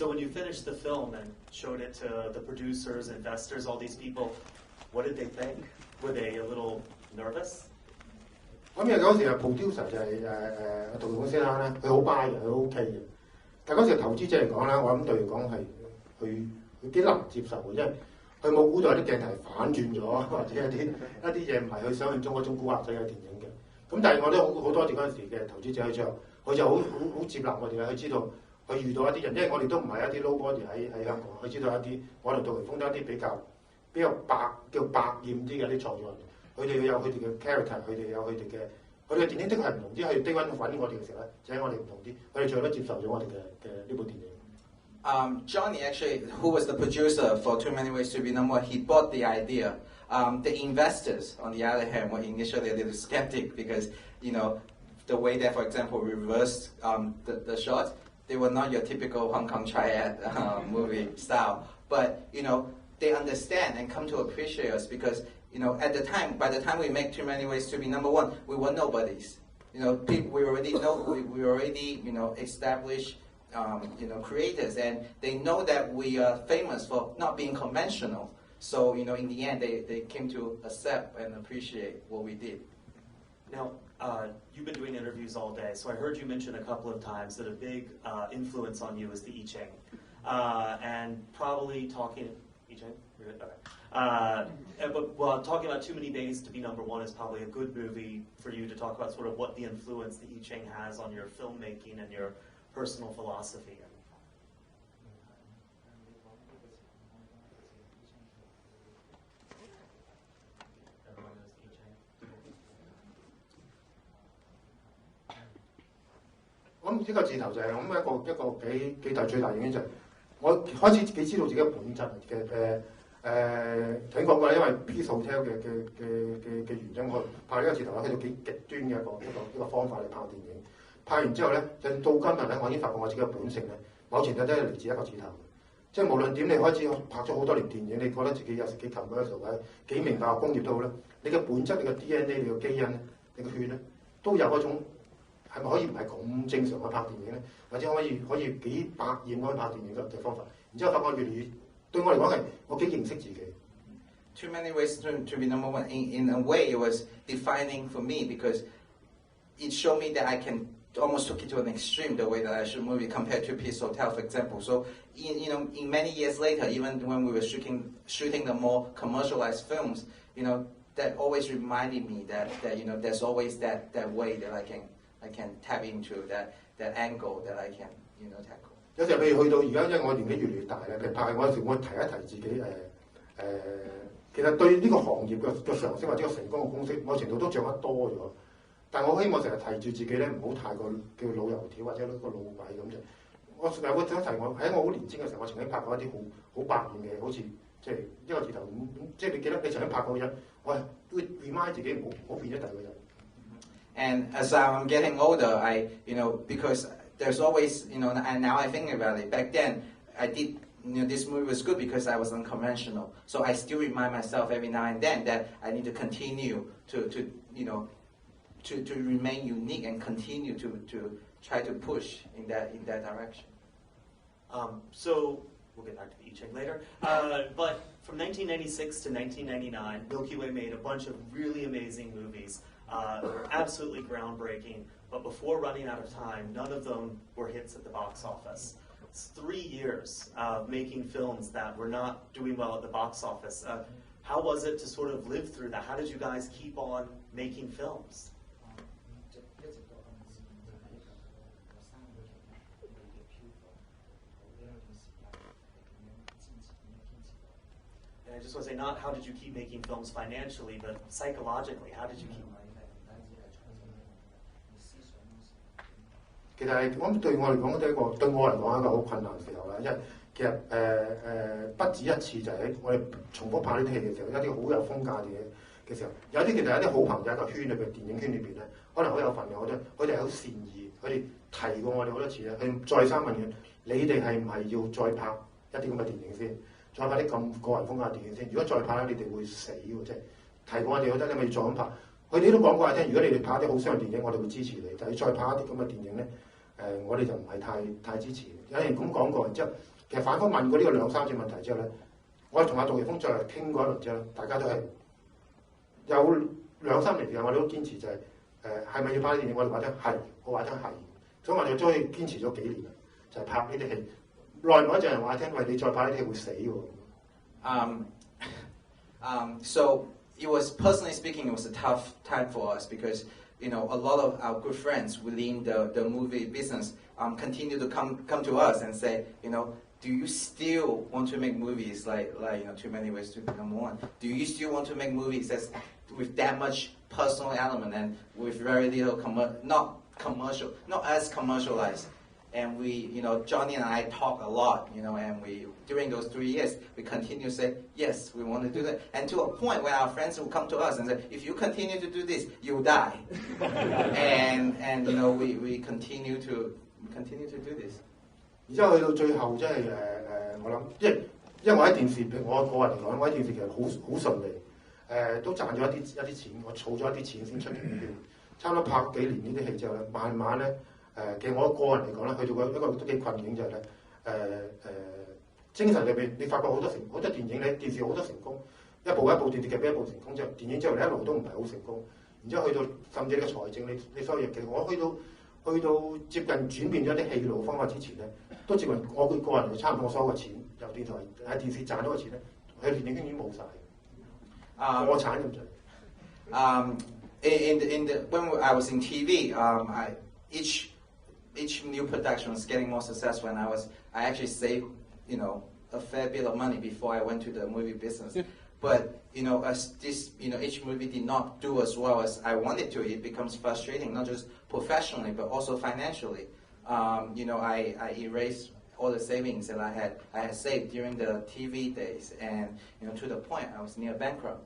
So when you finished the film and showed it to the producers, investors, all these people, what did they think? Were they a little nervous? 咁因為嗰時係 producer 就係導演公司啦咧，佢好 buy 嘅，佢 OK 嘅。但嗰時投資者嚟講咧，我諗對嚟講係佢幾難接受嘅，因為佢冇估到有啲鏡頭反轉咗，或者一啲嘢唔係佢想象中嗰種古惑仔嘅電影嘅。咁但係我都好多謝嗰陣時嘅投資者佢就好接納我哋啦，佢知道佢遇到一啲人，因為我哋都唔係一啲 nobody 喺香港，佢知道一啲可能杜琪峰都一啲比較百厭啲嘅啲創作人。 佢哋有佢哋嘅 character， 佢哋有佢哋嘅電影的確係唔同啲。佢哋低溫揾我哋嘅時候咧，就喺我哋唔同啲，佢哋最後都接受咗我哋嘅呢部電影。Johnny actually, who was the producer for Too Many Ways to Be Number One, he bought the idea. The investors, on the other hand, were initially a little skeptic because, you know, the way that, for example, we reversed the shots, they were not your typical Hong Kong triad movie style. But, you know, they understand and come to appreciate us because, you know, at the time, by the time we make Too Many Ways to Be Number One, we were nobodies. You know, we already know, we already, you know, established, you know, creators, and they know that we are famous for not being conventional. So, you know, in the end, they came to accept and appreciate what we did. Now, you've been doing interviews all day, so I heard you mention a couple of times that a big influence on you is the I Ching, and probably talking. I Ching? But talking about Too Many Days to Be Number One is probably a good movie for you to talk about sort of what the influence the I Ching has on your filmmaking and your personal philosophy. 咁呢個字頭就係咁一個幾大最大影響就係我開始幾知道自己嘅本質嘅頭先講過，因為 Peace Hotel 嘅原因，我拍呢個字頭咧，去到幾極端嘅一個方法嚟拍電影。拍完之後咧，就到今日咧，我已經發覺我自己嘅本性咧，某程度都係嚟自一個字頭。即係無論點，你開始拍咗好多年電影，你覺得自己有時幾 commercial 或者幾明白工業都好咧，你嘅本質、你嘅 DNA、你嘅基因、你嘅血咧，都有嗰種係咪可以唔係咁正常去拍電影咧？或者可以幾百厭去拍電影嘅方法？然之後發覺越嚟越對我嚟講係我幾認識自己。Too Many Ways to Be Number One. In a way, it was defining for me because it showed me that I can almost took it to an extreme the way that I shoot movie compared to Peace Hotel, for example. So, in many years later, even when we were shooting the more commercialized films, you know, that always reminded me that there's always that way that I can tap into that angle that I can tackle. 有時譬如去到而家，因為我年紀越嚟越大咧，譬如拍我有時我提一提自己其實對呢個行業嘅上升或者個成功嘅公式，某程度都掌握多咗。但我希望成日提住自己咧，唔好太過叫老油條或者個老鬼咁就。我有個想提我喺我好年青嘅時候，我曾經拍過一啲好百厭嘅，好似即係一個字頭咁，即係你記得你曾經拍過嘅人，我係會 remind 自己唔好變咗第二個人。And as I'm getting older, because there's always, and now I think about it, back then I did, this movie was good because I was unconventional. So I still remind myself every now and then that I need to continue to remain unique and continue to try to push in that direction. So we'll get back to the I Ching later. But from 1996 to 1999, Milky Way made a bunch of really amazing movies. They were absolutely groundbreaking, but before running out of time, none of them were hits at the box office. It's 3 years of making films that were not doing well at the box office. How was it to sort of live through that? How did you guys keep on making films? And I just want to say, not how did you keep making films financially, but psychologically, how did you keep? 其實係我諗對我嚟講都係對我嚟講係一個好困難嘅時候啦，因為其實不止一次就係我哋重複拍呢啲戲嘅時候，一啲好有風格嘅時候，有啲其實有啲好朋友一個圈裏邊電影圈裏邊咧，可能好有份嘅，佢哋好善意，佢哋提過我哋好多次咧，佢再三問佢：你哋係唔係要再拍一啲咁嘅電影先？再拍啲咁個人風格嘅電影先？如果再拍咧，你哋會死喎！即係提過我哋覺得你咪再咁拍。佢哋都講過話聽，如果你哋拍啲好商業電影，我哋會支持你。但係再拍一啲咁嘅電影咧。我哋就唔係太支持。有人咁講過，然之後其實反覆問過呢個2、3次問題之後咧，我同阿杜琪峰再傾過一輪之後咧，大家都係有2、3年時間，我哋都堅持就係係咪要拍呢啲電影？我哋話聽係，我話聽係，所以我哋終於堅持咗幾年啦，就係拍呢啲戲。內唔一陣人話聽，喂，你再拍呢啲戲會死喎。So it was, personally speaking, it was a tough time for us because, a lot of our good friends within the movie business continue to come to us and say, do you still want to make movies like Too Many Ways to Become One? Do you still want to make movies with that much personal element and with very little not as commercialized? And we, Johnny and I talk a lot, and we, during those 3 years, we continue to say, yes, we want to do that. And to a point where our friends will come to us and say, if you continue to do this, you'll die. and we continue to do this. 然之後去到最後，即係我諗，因為我喺電視，我個人嚟講，我喺電視其實好順利，都賺咗一啲錢，我儲咗一啲錢先出片嘅。差唔多拍幾年呢啲戲之後咧，慢慢咧。其實我個人嚟講咧，去到一個都幾困境就係咧，精神裏邊你發覺好多電影咧，電視好多成功，一部電視劇比一部成功之後，電影之後你一路都唔係好成功，然之後去到甚至你個財政你收入，其實我去到接近轉變咗啲戲路方法之前咧，都接近我個人嚟差唔多我收嘅錢由電台喺電視賺到嘅錢咧，喺電影圈已經冇晒，破產咁滯。When I was in TV, each new production was getting more successful, and I actually saved, a fair bit of money before I went to the movie business. But, as this, each movie did not do as well as I wanted to, it becomes frustrating, not just professionally, but also financially. I erased all the savings that I had saved during the TV days, and, to the point I was near bankrupt.